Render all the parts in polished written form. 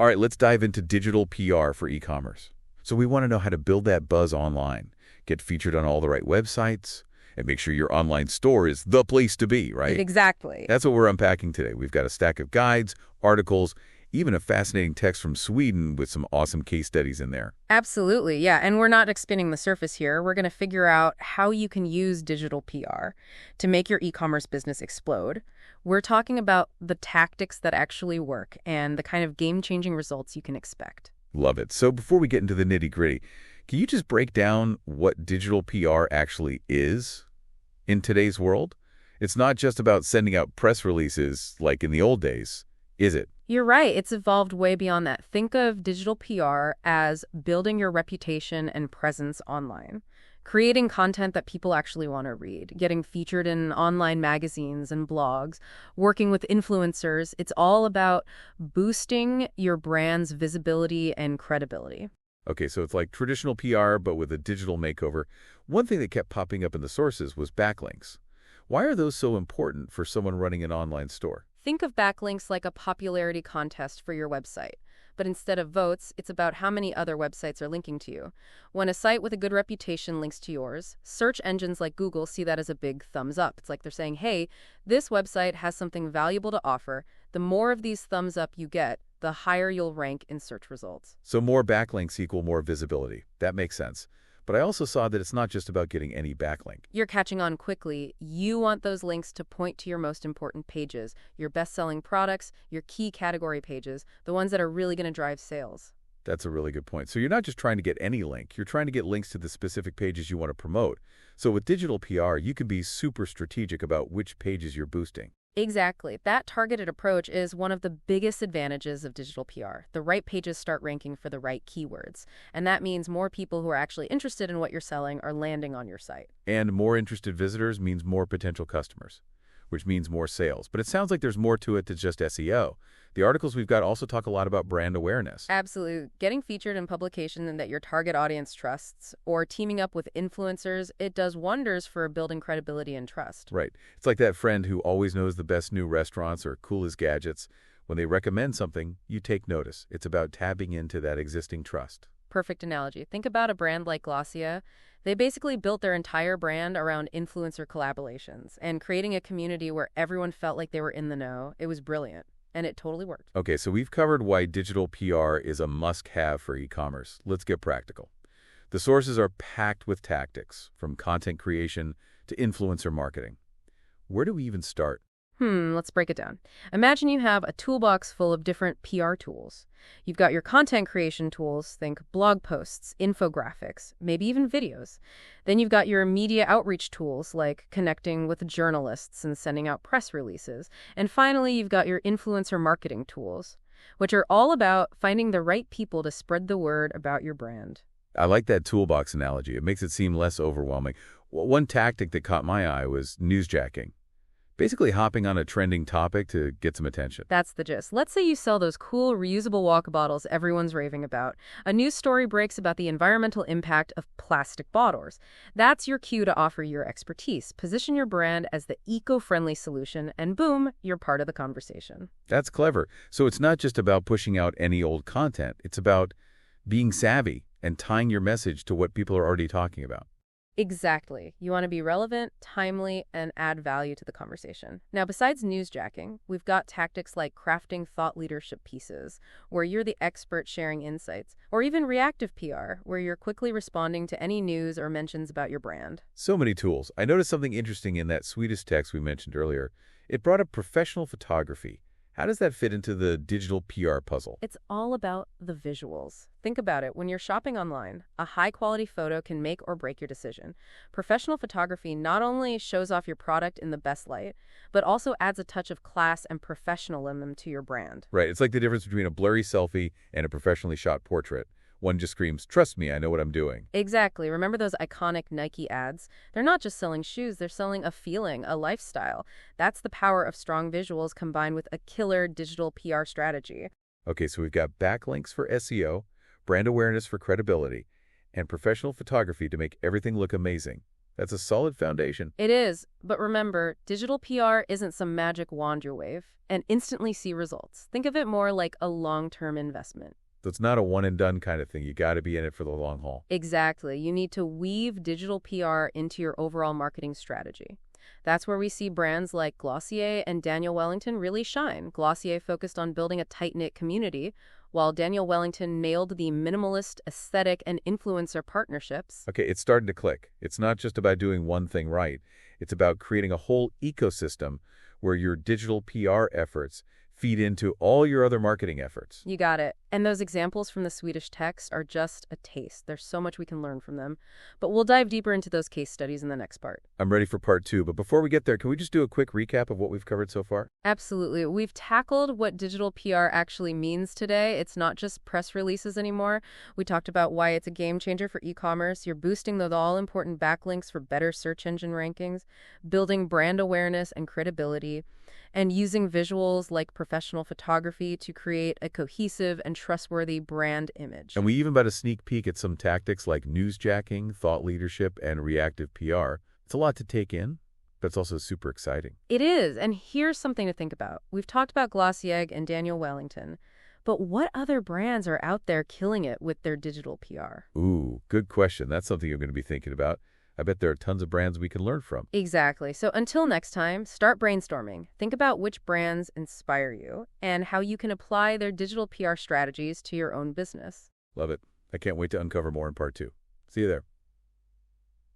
All right, let's dive into digital PR for e-commerce. So we want to know how to build that buzz online, get featured on all the right websites, and make sure your online store is the place to be, right? Exactly. That's what we're unpacking today. We've got a stack of guides, articles, even a fascinating text from Sweden with some awesome case studies in there. Absolutely, yeah. And we're not spinning the surface here. We're going to figure out how you can use digital PR to make your e-commerce business explode. We're talking about the tactics that actually work and the kind of game-changing results you can expect. Love it. So before we get into the nitty-gritty, can you just break down what digital PR actually is in today's world? It's not just about sending out press releases like in the old days, is it? You're right. It's evolved way beyond that. Think of digital PR as building your reputation and presence online, creating content that people actually want to read, getting featured in online magazines and blogs, working with influencers. It's all about boosting your brand's visibility and credibility. Okay, so it's like traditional PR, but with a digital makeover. One thing that kept popping up in the sources was backlinks. Why are those so important for someone running an online store? Think of backlinks like a popularity contest for your website. But instead of votes, it's about how many other websites are linking to you. When a site with a good reputation links to yours, search engines like Google see that as a big thumbs up. It's like they're saying, hey, this website has something valuable to offer. The more of these thumbs up you get, the higher you'll rank in search results. So more backlinks equal more visibility. That makes sense. But I also saw that it's not just about getting any backlink. You're catching on quickly. You want those links to point to your most important pages, your best-selling products, your key category pages, the ones that are really going to drive sales. That's a really good point. So you're not just trying to get any link. You're trying to get links to the specific pages you want to promote. So with digital PR, you can be super strategic about which pages you're boosting. Exactly. That targeted approach is one of the biggest advantages of digital PR. The right pages start ranking for the right keywords. And that means more people who are actually interested in what you're selling are landing on your site. And more interested visitors means more potential customers, which means more sales. But it sounds like there's more to it than just SEO. The articles we've got also talk a lot about brand awareness. Absolutely. Getting featured in publication that your target audience trusts, or teaming up with influencers, it does wonders for building credibility and trust. Right. It's like that friend who always knows the best new restaurants or coolest gadgets. When they recommend something, you take notice. It's about tapping into that existing trust. Perfect analogy. Think about a brand like Glossier. They basically built their entire brand around influencer collaborations and creating a community where everyone felt like they were in the know. It was brilliant. And it totally worked. Okay, so we've covered why digital PR is a must-have for e-commerce. Let's get practical. The sources are packed with tactics, from content creation to influencer marketing. Where do we even start? Let's break it down. Imagine you have a toolbox full of different PR tools. You've got your content creation tools, think blog posts, infographics, maybe even videos. Then you've got your media outreach tools like connecting with journalists and sending out press releases. And finally, you've got your influencer marketing tools, which are all about finding the right people to spread the word about your brand. I like that toolbox analogy. It makes it seem less overwhelming. One tactic that caught my eye was newsjacking. Basically hopping on a trending topic to get some attention. That's the gist. Let's say you sell those cool reusable water bottles everyone's raving about. A news story breaks about the environmental impact of plastic bottles. That's your cue to offer your expertise. Position your brand as the eco-friendly solution, and boom, you're part of the conversation. That's clever. So it's not just about pushing out any old content. It's about being savvy and tying your message to what people are already talking about. Exactly. You want to be relevant, timely, and add value to the conversation. Now, besides newsjacking, we've got tactics like crafting thought leadership pieces, where you're the expert sharing insights, or even reactive PR, where you're quickly responding to any news or mentions about your brand. So many tools. I noticed something interesting in that Swedish text we mentioned earlier. It brought up professional photography. How does that fit into the digital PR puzzle? It's all about the visuals. Think about it. When you're shopping online, a high-quality photo can make or break your decision. Professional photography not only shows off your product in the best light, but also adds a touch of class and professionalism to your brand. Right. It's like the difference between a blurry selfie and a professionally shot portrait. One just screams, "Trust me, I know what I'm doing." Exactly. Remember those iconic Nike ads? They're not just selling shoes, they're selling a feeling, a lifestyle. That's the power of strong visuals combined with a killer digital PR strategy. Okay, so we've got backlinks for SEO, brand awareness for credibility, and professional photography to make everything look amazing. That's a solid foundation. It is, but remember, digital PR isn't some magic wand you wave and instantly see results. Think of it more like a long-term investment. So it's not a one-and-done kind of thing. You got to be in it for the long haul. Exactly. You need to weave digital PR into your overall marketing strategy. That's where we see brands like Glossier and Daniel Wellington really shine. Glossier focused on building a tight-knit community, while Daniel Wellington nailed the minimalist aesthetic and influencer partnerships. Okay, it's starting to click. It's not just about doing one thing right. It's about creating a whole ecosystem where your digital PR efforts feed into all your other marketing efforts. You got it. And those examples from the Swedish text are just a taste. There's so much we can learn from them. But we'll dive deeper into those case studies in the next part. I'm ready for part 2, but before we get there, can we just do a quick recap of what we've covered so far? Absolutely. We've tackled what digital PR actually means today. It's not just press releases anymore. We talked about why it's a game changer for e-commerce. You're boosting the all-important backlinks for better search engine rankings, building brand awareness and credibility, and using visuals like professional photography to create a cohesive and trustworthy brand image. And we even got a sneak peek at some tactics like newsjacking, thought leadership, and reactive PR. It's a lot to take in, but it's also super exciting. It is, and here's something to think about. We've talked about Glossier and Daniel Wellington, but what other brands are out there killing it with their digital PR? Ooh, good question. That's something you're going to be thinking about. I bet there are tons of brands we can learn from. Exactly. So until next time, start brainstorming. Think about which brands inspire you and how you can apply their digital PR strategies to your own business. Love it. I can't wait to uncover more in part 2. See you there.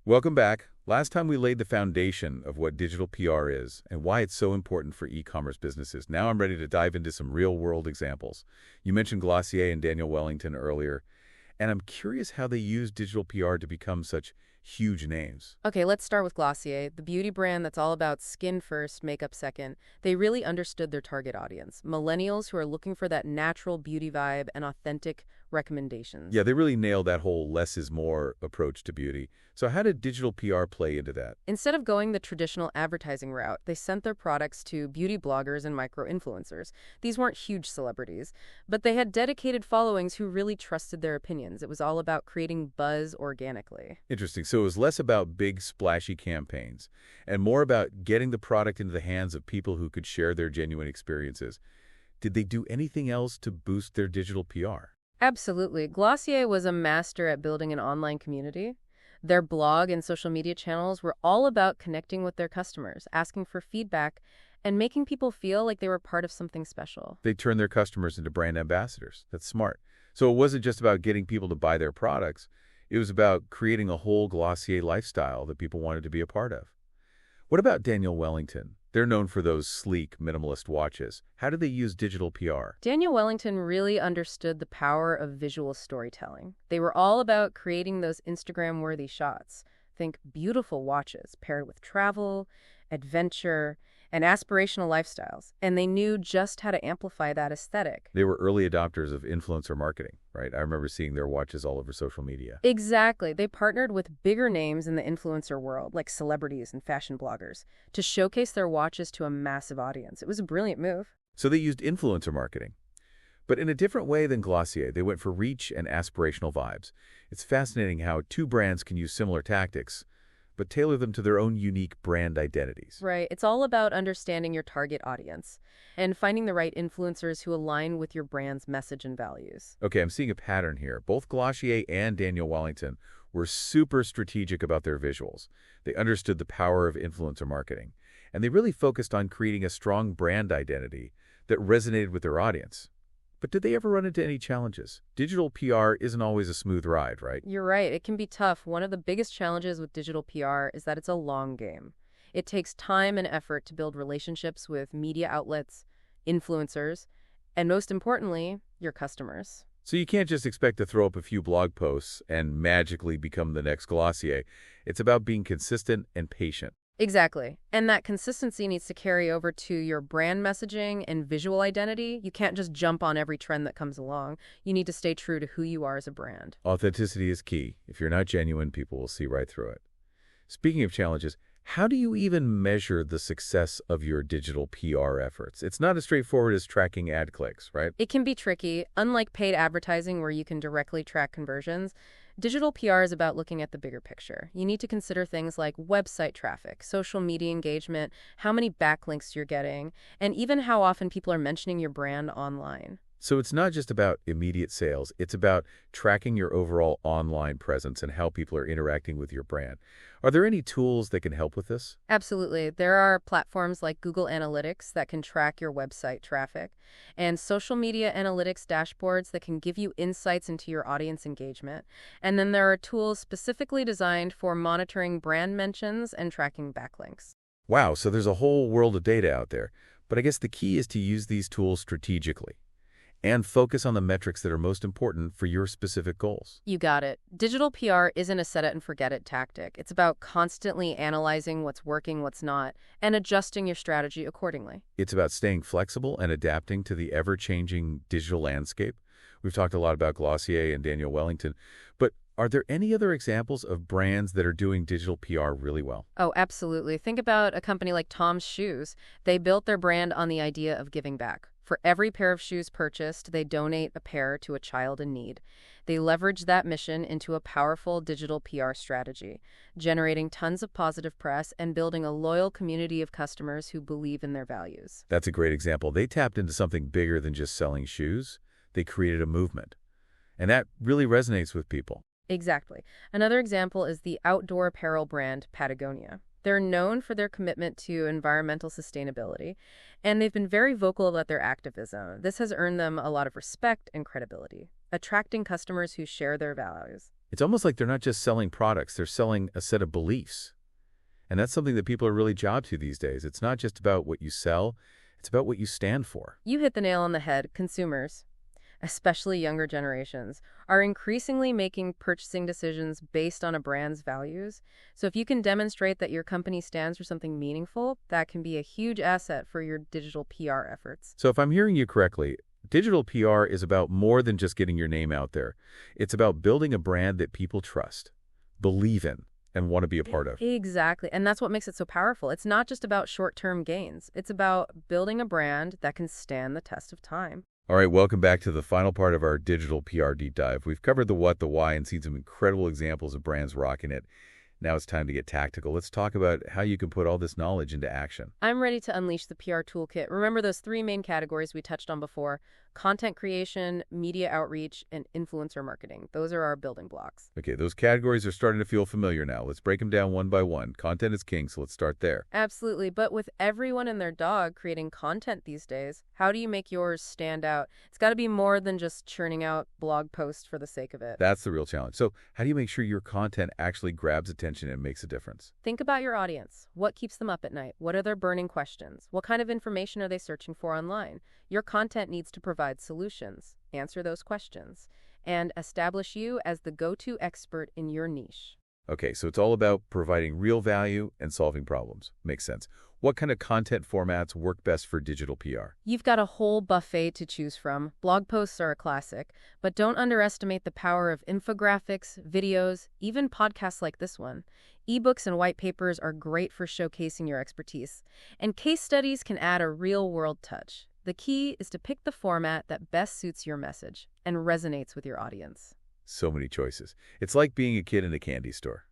Welcome back. Last time we laid the foundation of what digital PR is and why it's so important for e-commerce businesses. Now I'm ready to dive into some real-world examples. You mentioned Glossier and Daniel Wellington earlier, and I'm curious how they use digital PR to become such huge names. Okay, let's start with Glossier, the beauty brand that's all about skin first, makeup second. They really understood their target audience, millennials who are looking for that natural beauty vibe and authentic recommendations. Yeah, they really nailed that whole less is more approach to beauty. So how did digital PR play into that? Instead of going the traditional advertising route, they sent their products to beauty bloggers and micro-influencers. These weren't huge celebrities, but they had dedicated followings who really trusted their opinions. It was all about creating buzz organically. Interesting. So it was less about big, splashy campaigns and more about getting the product into the hands of people who could share their genuine experiences. Did they do anything else to boost their digital PR? Absolutely. Glossier was a master at building an online community. Their blog and social media channels were all about connecting with their customers, asking for feedback, and making people feel like they were part of something special. They turned their customers into brand ambassadors. That's smart. So it wasn't just about getting people to buy their products. It was about creating a whole Glossier lifestyle that people wanted to be a part of. What about Daniel Wellington? They're known for those sleek, minimalist watches. How do they use digital PR? Daniel Wellington really understood the power of visual storytelling. They were all about creating those Instagram-worthy shots. Think beautiful watches paired with travel, adventure, and aspirational lifestyles. And they knew just how to amplify that aesthetic. They were early adopters of influencer marketing, right? I remember seeing their watches all over social media. Exactly. They partnered with bigger names in the influencer world, like celebrities and fashion bloggers, to showcase their watches to a massive audience. It was a brilliant move. So they used influencer marketing. But in a different way than Glossier, they went for reach and aspirational vibes. It's fascinating how two brands can use similar tactics, but tailor them to their own unique brand identities. Right. It's all about understanding your target audience and finding the right influencers who align with your brand's message and values. Okay, I'm seeing a pattern here. Both Glossier and Daniel Wellington were super strategic about their visuals. They understood the power of influencer marketing, and they really focused on creating a strong brand identity that resonated with their audience. But did they ever run into any challenges? Digital PR isn't always a smooth ride, right? You're right. It can be tough. One of the biggest challenges with digital PR is that it's a long game. It takes time and effort to build relationships with media outlets, influencers, and most importantly, your customers. So you can't just expect to throw up a few blog posts and magically become the next Glossier. It's about being consistent and patient. Exactly. And that consistency needs to carry over to your brand messaging and visual identity. You can't just jump on every trend that comes along. You need to stay true to who you are as a brand. Authenticity is key. If you're not genuine, people will see right through it. Speaking of challenges, How do you even measure the success of your digital PR efforts? It's not as straightforward as tracking ad clicks, right? It can be tricky. Unlike paid advertising where you can directly track conversions, digital PR is about looking at the bigger picture. You need to consider things like website traffic, social media engagement, how many backlinks you're getting, and even how often people are mentioning your brand online. So it's not just about immediate sales, it's about tracking your overall online presence and how people are interacting with your brand. Are there any tools that can help with this? Absolutely. There are platforms like Google Analytics that can track your website traffic, and social media analytics dashboards that can give you insights into your audience engagement. And then there are tools specifically designed for monitoring brand mentions and tracking backlinks. Wow, so there's a whole world of data out there. But I guess the key is to use these tools strategically and focus on the metrics that are most important for your specific goals. You got it. Digital PR isn't a set it and forget it tactic. It's about constantly analyzing what's working, what's not, and adjusting your strategy accordingly. It's about staying flexible and adapting to the ever-changing digital landscape. We've talked a lot about Glossier and Daniel Wellington, but are there any other examples of brands that are doing digital PR really well? Oh, absolutely. Think about a company like Tom's Shoes. They built their brand on the idea of giving back. For every pair of shoes purchased, they donate a pair to a child in need. They leverage that mission into a powerful digital PR strategy, generating tons of positive press and building a loyal community of customers who believe in their values. That's a great example. They tapped into something bigger than just selling shoes. They created a movement. And that really resonates with people. Exactly. Another example is the outdoor apparel brand Patagonia. They're known for their commitment to environmental sustainability, and they've been very vocal about their activism. This has earned them a lot of respect and credibility, attracting customers who share their values. It's almost like they're not just selling products, they're selling a set of beliefs. And that's something that people are really job to these days. It's not just about what you sell, it's about what you stand for. You hit the nail on the head. Consumers, especially younger generations, are increasingly making purchasing decisions based on a brand's values. So if you can demonstrate that your company stands for something meaningful, that can be a huge asset for your digital PR efforts. So if I'm hearing you correctly, digital PR is about more than just getting your name out there. It's about building a brand that people trust, believe in, and want to be a part of. Exactly. And that's what makes it so powerful. It's not just about short-term gains. It's about building a brand that can stand the test of time. All right, welcome back to the final part of our digital PR deep dive. We've covered the what, the why, and seen some incredible examples of brands rocking it. Now it's time to get tactical. Let's talk about how you can put all this knowledge into action. I'm ready to unleash the PR toolkit. Remember those three main categories we touched on before: content creation, media outreach, and influencer marketing. Those are our building blocks. Okay, those categories are starting to feel familiar now. Let's break them down one by one. Content is king, so let's start there. Absolutely. But with everyone and their dog creating content these days, how do you make yours stand out? It's got to be more than just churning out blog posts for the sake of it. That's the real challenge. So how do you make sure your content actually grabs attention and makes a difference? Think about your audience. What keeps them up at night? What are their burning questions? What kind of information are they searching for online? Your content needs to provide solutions, answer those questions, and establish you as the go-to expert in your niche. Okay, so it's all about providing real value and solving problems. Makes sense. What kind of content formats work best for digital PR? You've got a whole buffet to choose from. Blog posts are a classic, but don't underestimate the power of infographics, videos, even podcasts like this one. Ebooks and white papers are great for showcasing your expertise, and case studies can add a real-world touch. The key is to pick the format that best suits your message and resonates with your audience. So many choices. It's like being a kid in a candy store.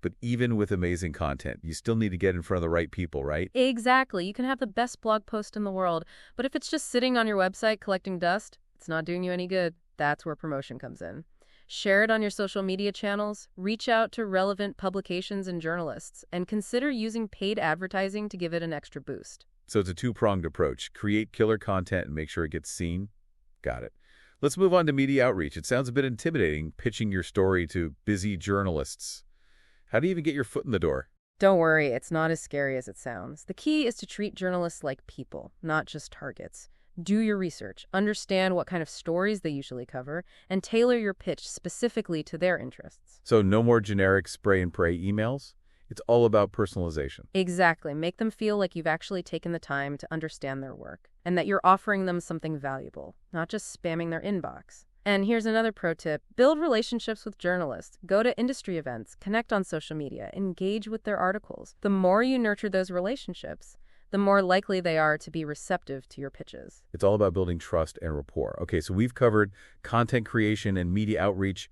But even with amazing content, you still need to get in front of the right people, right? Exactly. You can have the best blog post in the world, but if it's just sitting on your website collecting dust, it's not doing you any good. That's where promotion comes in. Share it on your social media channels, reach out to relevant publications and journalists, and consider using paid advertising to give it an extra boost. So it's a two-pronged approach. Create killer content and make sure it gets seen. Got it. Let's move on to media outreach. It sounds a bit intimidating, pitching your story to busy journalists. How do you even get your foot in the door? Don't worry, it's not as scary as it sounds. The key is to treat journalists like people, not just targets. Do your research, understand what kind of stories they usually cover, and tailor your pitch specifically to their interests. So no more generic spray and pray emails? It's all about personalization. Exactly. Make them feel like you've actually taken the time to understand their work, and that you're offering them something valuable, not just spamming their inbox. And here's another pro tip. Build relationships with journalists. Go to industry events, connect on social media, engage with their articles. The more you nurture those relationships, the more likely they are to be receptive to your pitches. It's all about building trust and rapport. Okay, so we've covered content creation and media outreach.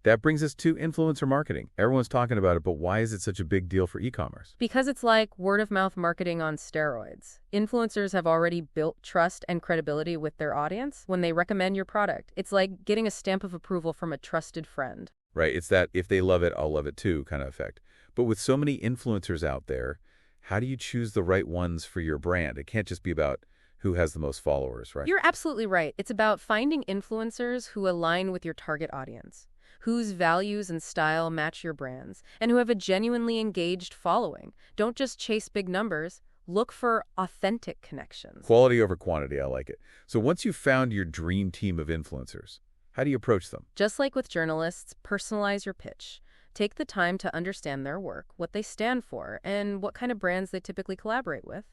That brings us to influencer marketing. Everyone's talking about it, but why is it such a big deal for e-commerce? Because it's like word-of-mouth marketing on steroids. Influencers have already built trust and credibility with their audience when they recommend your product. It's like getting a stamp of approval from a trusted friend. Right, it's that if they love it, I'll love it too kind of effect. But with so many influencers out there, how do you choose the right ones for your brand? It can't just be about who has the most followers, right? You're absolutely right. It's about finding influencers who align with your target audience, whose values and style match your brands, and who have a genuinely engaged following. Don't just chase big numbers. Look for authentic connections. Quality over quantity, I like it. So once you've found your dream team of influencers, how do you approach them? Just like with journalists, personalize your pitch. Take the time to understand their work, what they stand for, and what kind of brands they typically collaborate with.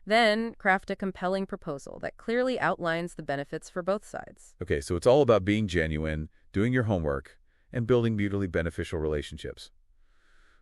Then craft a compelling proposal that clearly outlines the benefits for both sides. Okay, so it's all about being genuine, doing your homework, and building mutually beneficial relationships.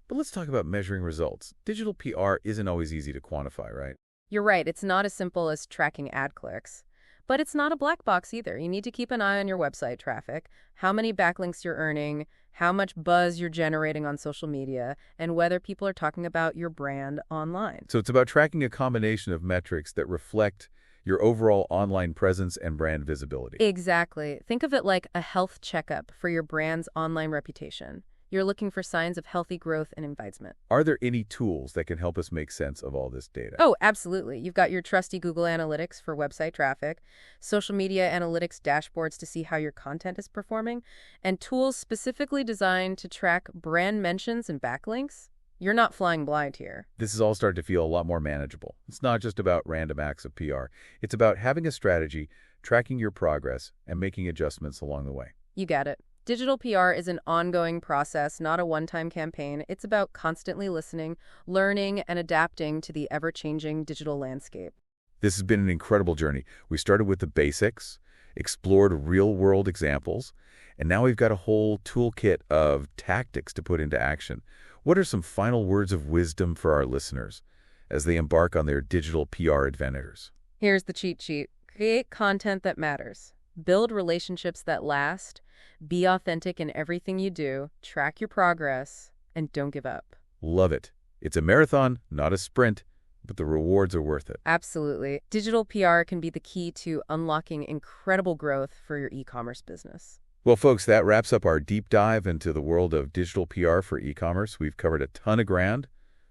But let's talk about measuring results. Digital PR isn't always easy to quantify, right? You're right, it's not as simple as tracking ad clicks. But it's not a black box either. You need to keep an eye on your website traffic, how many backlinks you're earning, how much buzz you're generating on social media, and whether people are talking about your brand online. So it's about tracking a combination of metrics that reflect your overall online presence and brand visibility. Exactly. Think of it like a health checkup for your brand's online reputation. You're looking for signs of healthy growth and advancement. Are there any tools that can help us make sense of all this data? Oh, absolutely. You've got your trusty Google Analytics for website traffic, social media analytics dashboards to see how your content is performing, and tools specifically designed to track brand mentions and backlinks. You're not flying blind here. This is all starting to feel a lot more manageable. It's not just about random acts of PR. It's about having a strategy, tracking your progress, and making adjustments along the way. You get it. Digital PR is an ongoing process, not a one-time campaign. It's about constantly listening, learning, and adapting to the ever-changing digital landscape. This has been an incredible journey. We started with the basics, explored real-world examples, and now we've got a whole toolkit of tactics to put into action. What are some final words of wisdom for our listeners as they embark on their digital PR adventures? Here's the cheat sheet. Create content that matters. Build relationships that last. Be authentic in everything you do. Track your progress. And don't give up. Love it. It's a marathon, not a sprint, but the rewards are worth it. Absolutely. Digital PR can be the key to unlocking incredible growth for your e-commerce business. Well, folks, that wraps up our deep dive into the world of digital PR for e-commerce. We've covered a ton of ground,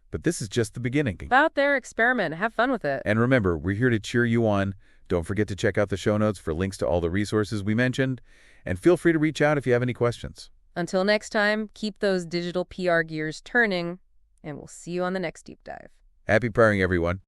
but this is just the beginning. Go out there, experiment, have fun with it. And remember, we're here to cheer you on. Don't forget to check out the show notes for links to all the resources we mentioned, and feel free to reach out if you have any questions. Until next time, keep those digital PR gears turning, and we'll see you on the next deep dive. Happy PRing, everyone.